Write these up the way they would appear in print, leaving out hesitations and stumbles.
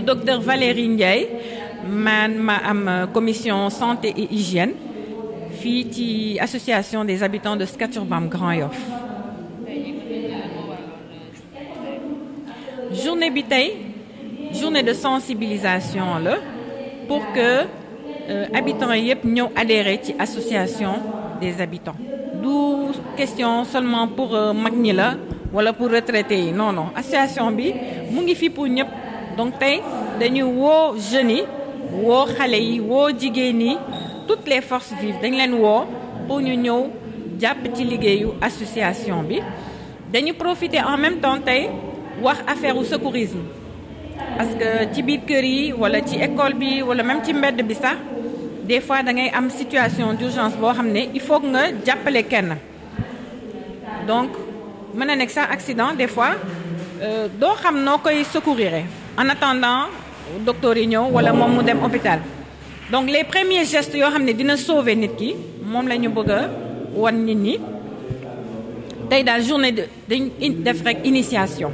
docteur Valérie Ndiaye man ma am commission santé et hygiène fii ci association des habitants de Scat Urbam Grand Yoff. journée bi tey journée de sensibilisation la pour que habitants yëpp ñëw adhérer ci association des habitants. du question seulement pour mag ñi la wala pour retraités yi non non association bi mu ngi fi pour ñëpp donc tey dañuy woo jeunes yi woo xale yi woo jigéen yi toutes les forces vives dañ leen woo pour ñu ñëw jàpp ci liggéeyu association bi. dañu profiter en même temps tey wax affaire u secourisme parce que ci biir kër yi wala ci école bi wala même ci mbedd bi sax des fois da ngay am situation d'urgence boo xam ne il faut que nga jàppale kenn donc mën na nekk sax accident des fois doo xam noo koy secourir en attendant docteur yi ñëw wala moom mu dem hôpital. donc les premiers gestes yoo xam ne dina sauver nit ki moom la ñu bëgg a wan nit ñi tey daal journée dañ def rek initiation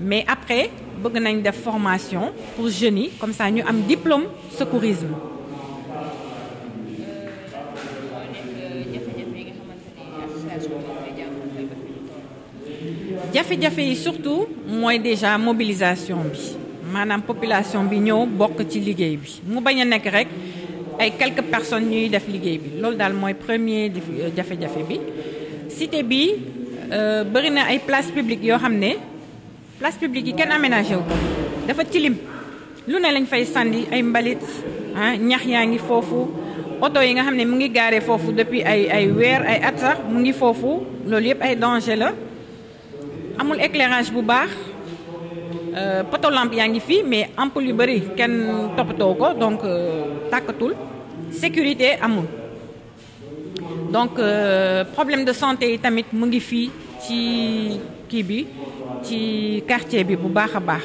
mais après bëgg nañ def formation pour jeunes yi comme ça ñu am diplôme secourisme. jafe-jafe yi surtout mooy déjà mobilisation bi maanaam population bi ñëw bokk ci liggéey bi mu bañ a nekk rek ay quelques personnes ñuy def liggéey bi loolu daal mooy premier jafe-jafe bi. cité bi bëri na ay place publique yoo xam ne place publique yi kenn aménagé wu ko dafa tilim lu ne lañ fay sandi ay mbalit ñax yaa ngi foofu oto yi nga xam ne mu ngi gaare foofu depuis ay weer ay at sax mu ngi foofu loolu yëpp ay danger la. amul éclairage bu baax poto lampe yaa ngi fii mais ampoule yu bëri kenn toppatoo ko donc tàkkatul sécurité amul donc problème de santé yi tamit mu ngi fii ci kii bi ci quartier bi bu baax a baax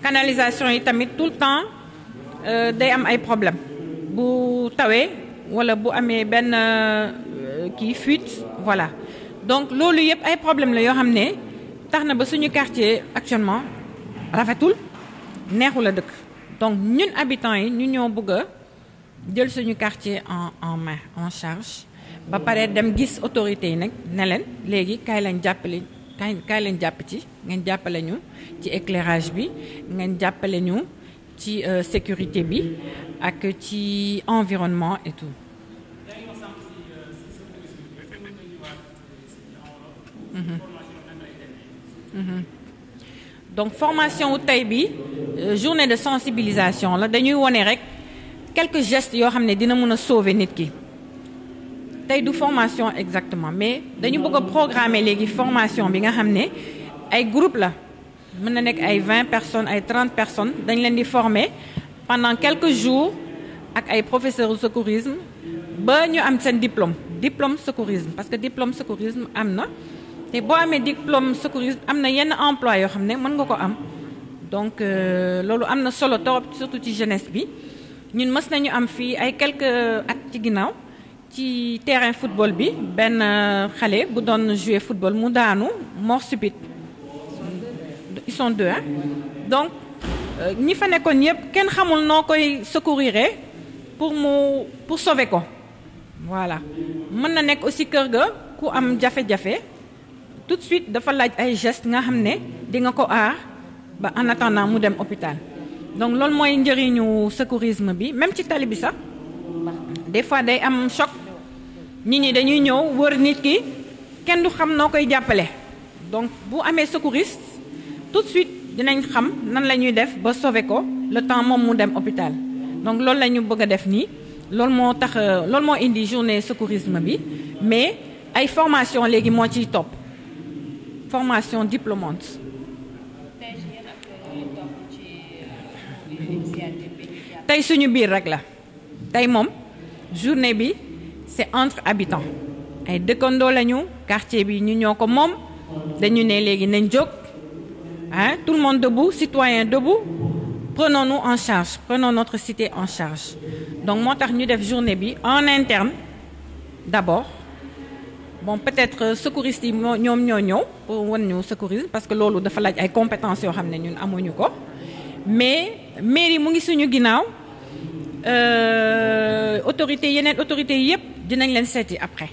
canalisation yi tamit tout le temps day am ay problème bu tawee wala bu amee benn kii fuite voilà donc loolu yëpp ay problème la yoo xam ne tax na ba suñu quartier actuellement rafetul neexul a dëkk donc ñun habitants yi ñu ñoo bëgg a jël suñu quartier en main en charge ba pare dem gis autorités yi nag ne leen léegi kaay leen jàppale kaay leen jàpp ci ngeen jàppale ñu ci éclairage bi ngeen jàppale ñu ci sécurité bi ak ci environnement et tout. donc formation wu tey bi journée de sensibilisation la dañuy wone rek quelques gestes yoo xam ne dina mën a sauver nit ki tey du formation exactement mais dañu bëgg a programmer léegi formation bi nga xam ne ay groupe la mën na nekk ay 20 personnes ay 30 personnes dañ leen di former pendant quelques jours ak ay professeurs de secourisme ba ñu am seen diplôme secourisme parce que diplôme secourisme am na te boo amee diplôme secourisme am na yenn emploi yoo xam ne mën nga ko am donc loolu am na solo trop surtout ci jeunesse bi ñun mës nañu am fii ay quelques at ci ginnaaw ci terrain football bi benn xale bu doon jouer football mu daanu mort subite ils sont deux donc ñi fa nekkoon yëpp kenn xamul noo koy secourir pour sauver ko voilà mën na nekk aussi kër ga ku am jafe-jafe tout de suite dafa laaj ay gestes nga xam ne di nga ko aar ba en attendant mu dem hôpital donc loolu mooy njëriñu secourisme bi même ci tali bi sax des fois day am choc nit ñi dañuy ñëw wër nit ki kenn du xam noo koy jàppale donc bu amee secouriste tout de suite dinañ xam nan la ñuy def ba sauver ko le temps moom mu dem hôpital donc loolu la ñu bëgg a def nii loolu moo tax loolu moo indi journée secourisme bi mais ay formation léegi moo ciy topp formation diplômante. tey suñu biir rek la tey moom journée bi c'est entre habitants ay dëkkandoo lañu quartier bi ñu ñoo ko moom dañu ne léegi nañ jóg tout le monde debout citoyen debout prenons-nous en charge prenons notre cité en charge donc moo tax ñu def journée bi en interne d'abord bon peut-être secouristes yi ñoom ñoo ñëw pour wan ñu secourisme parce que loolu dafa laaj ay compétences yoo xam ne ñun amuñu ko mais mairie mu ngi suñu ginnaaw autorité yeneen autorités yépp dinañ leen seeti après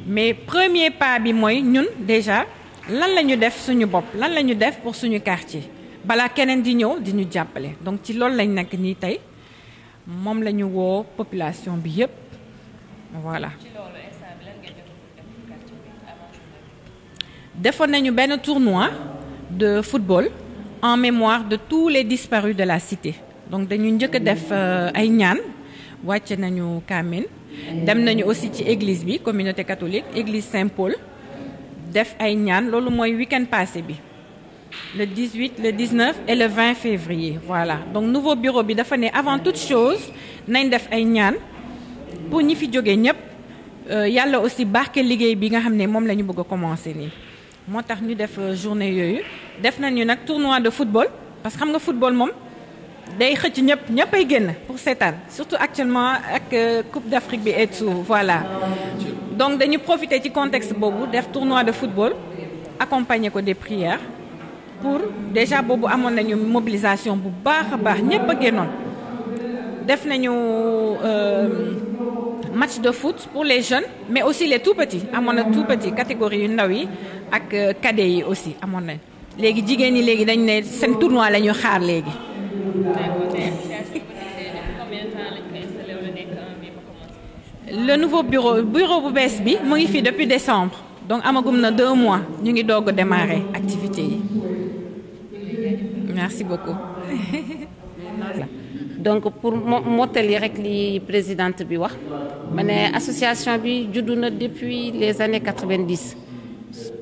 mais premier pas bi mooy ñun déjà lan la ñu def suñu bopp lan la ñu def pour suñu quartier balaa keneen di ñëw di ñu jàppale donc ci loolu lañ nekk nii tey moom la ñu woo population bi yépp voilà. defoon nañu benn tournoi de football en mémoire de tous les disparus de la cité donc dañu njëkk a def ay ñaan wàcce nañu kamin dem nañu aussi ci église bi communauté catholique église Saint-Paul def ay ñaan loolu mooy week-end passé bi le 18 le 19 et le 20 février voilà donc nouveau bureau bi dafa ne avant toute chose nañ def ay ñaan pour ñi fi jógee ñëpp yàlla aussi barke liggéey bi nga xam ne moom la ñu bëgg a commencer nii moo tax ñu def journée yooyu def nañu nag tournoi de football parce que xam nga football moom day xëcc ñëpp ay génn pour seetaan surtout actuellement ak Coupe d'Afrique bi et tout voilà donc dañu profiter ci contexte boobu def tournoi de football accompagner ko des prières pour déjà boobu amoon nañu mobilisation bu baax a baax ñëpp a génnoon def nañu match de foot pour les jeunes mais aussi les tout petits amoon na tout petits catégorie yu ndaw yi ak cadets yi aussi amoon nañ léegi jigéen ñi léegi dañ ne seen tournoi la ñu xaar léegi. le nouveau bureau bu bees bi mu ngi fii depuis décembre donc amagum na 2 mois ñu ngi doog a démarrer activité yi merci beaucoup. donc pour mottali rek li présidente bi wax ma ne association bi juddu na depuis les années 90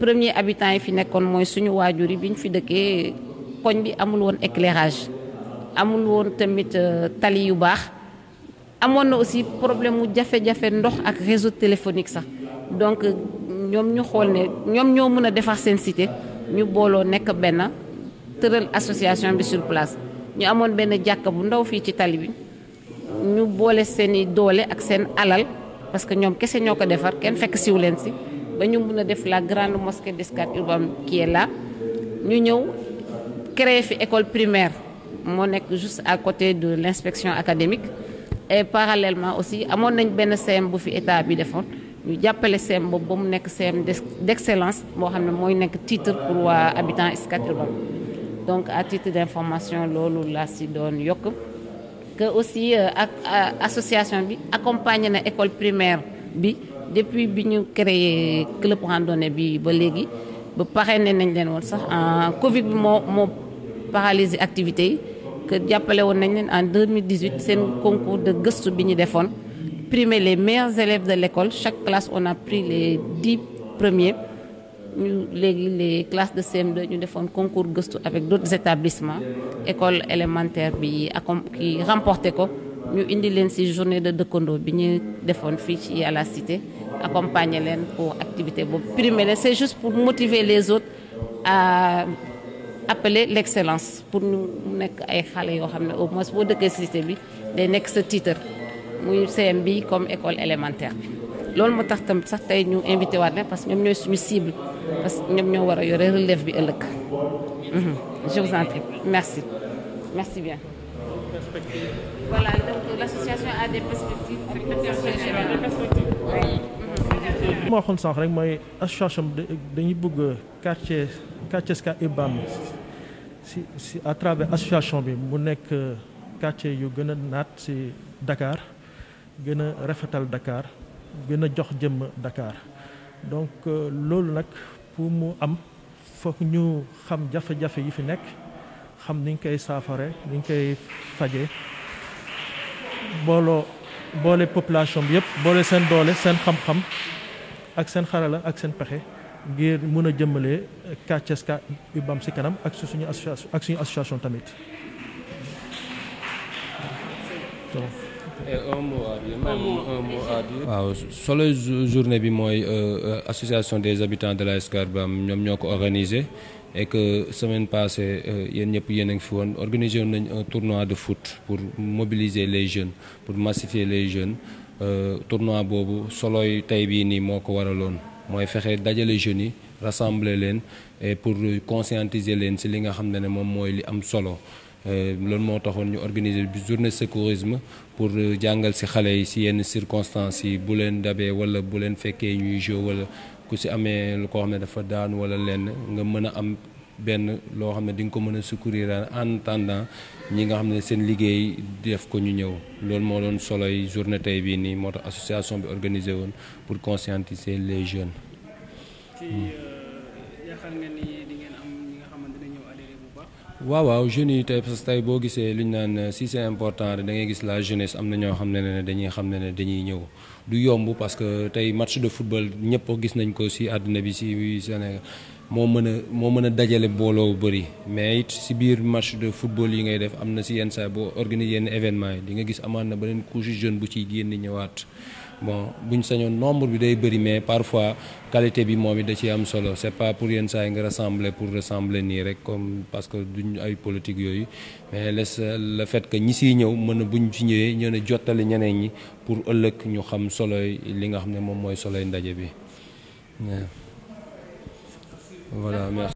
premier habitant yi fi nekkoon mooy suñu waajur yi bi ñu fi dëkkee koñ bi amul woon éclairage amul woon tamit tali yu baax amoon na aussi problème mu jafe-jafe ndox ak réseau téléphonique sax donc ñoom ñu xool ne ñoom ñoo mën a defar seen cité ñu booloo nekk benn tëral association bi sur place ñu amoon benn jàkka bu ndaw fii ci tali bi ñu boole seeni doole ak seen alal parce que ñoom kese ñoo ko defar kenn fekk siw leen si ba ñu mën a def la grande mosquée d'Escate Urbam qui est là ñu ñëw créer fi école primaire moo nekk juste à côté de l'inspection académique et parallèlement aussi amoon nañ benn CEM bu fi état bi defoon ñu jàppale CEM boobu ba mu nekk CEM d'excellence boo xam ne mooy nekk titre pour waa habitants Escate Urbam donc à titre d'information loolu laa si doon yokk que aussi ak association bi accompagné na école primaire bi depuis bi ñu créé club randonnée bi ba léegi ba parrainé nañ leen woon sax en Covid bi moo paralysé activités yi que jàppale woon nañ leen en 2018 seen concours de gëstu bi ñu defoon primer les meilleurs élèves de l'école chaque classe on a pris les 10 premiers ñu léegi les classes de CM2 ñu defoon concours gëstu avec d'autres établissements école élémentaire bi ki remporté ko ñu indi leen ci journée de dëkkandoo bi ñu defoon fii ci à la cité accompagner leen pour activité boobu primer leen c'est juste pour motiver les autres à appeler l'excellence pour ñu nekk ay xale yoo xam ne au moins boo dëkkee cité bi day nekk sa titre muy CM bi comme école élémentaire bi loolu moo tax tam sax tey ñu invité waat leen parce que ñoom ñooy suñu cible parce que ñoom ñoo war a yore relève bi ëllëg. Je vous en prie merci bien. Voilà donc l'association a des perspectives avec l'Assemblée générale. moo waxoon sànq rek mooy association dañuy bëgg quartier Scat Urbam si à travers association bi mu nekk quartier yu gën a naat si Dakar gën a rafetal Dakar gën a jox jëmm Dakar donc loolu nag pour mu am foog ñu xam jafe-jafe yi fi nekk xam ni ñu koy saafare ni ñu koy faje boole population bi yëpp boole seen doole seen xam-xam ak seen xarala ak seen pexe ngir mën a jëmmalee quartier Scat Urbam ci kanam ak suñu association tamit. Un mot à dire. waaw solo journée bi mooy association des habitants de la Scat Urbam ñoom ñoo ko organisé et que semaine passée yéen ñëpp yéen a ngi fi woon organisé nañ un tournoi de foot pour mobiliser les jeunes pour massifier les jeunes tournoi boobu soloy tey bii nii moo ko waraloon mooy fexe dajale jeunes yi rassembler leen et pour conscientiser leen ci li nga xam ne moom mooy li am solo loolu moo taxoon ñu organiser bi journée secourisme pour jàngal ci xale yi ci yenn circonstances yi bu leen dabee wala bu leen fekkee ñuy jouer wala ku ci amee lu ko xam ne dafa daanu wala lenn nga mën a am benn loo xam ne di nga ko mën a secourir en attendant ñi nga xam ne seen liggéey def ko ñu ñëw loolu moo doon solo yi journée tey bii nii moo tax association bi organisé woon pour conscientiser les jeunes. ci yaakaar nga ni di ngeen am ñi nga xamante ne ñëw adhéré bu baax. waaw jeunes yi tey parce que tey boo gisee li ñu naan si c'est important da ngay gis la jeunesse am na ñoo xam ne dañuy xam ne dañuy ñëw du yomb parce que tey match de football ñëpp gis nañ ko si àdduna bi si Sénégal. moo mën a dajale mbooloo bëri mais it si biir match de football yi ngay def am na si yenn saa boo organiser yenn événement yi di nga gis amaan na beneen couche jeune bu ciy génn ñëwaat bon buñ sañoon nombre bi day bëri mais parfois qualité bi moom it da ciy am solo c'est pas pour yenn saa yi nga rassembler pour rassembler nii rek comme parce que duñ ay politique yooyu mais le fait que ñi siy ñëw mën a buñ ci ñëwee ñëw na jottali ñeneen ñi pour ëllëg ñu xam soloy li nga xam ne moom mooy soloy ndaje bi. Voilà, merci.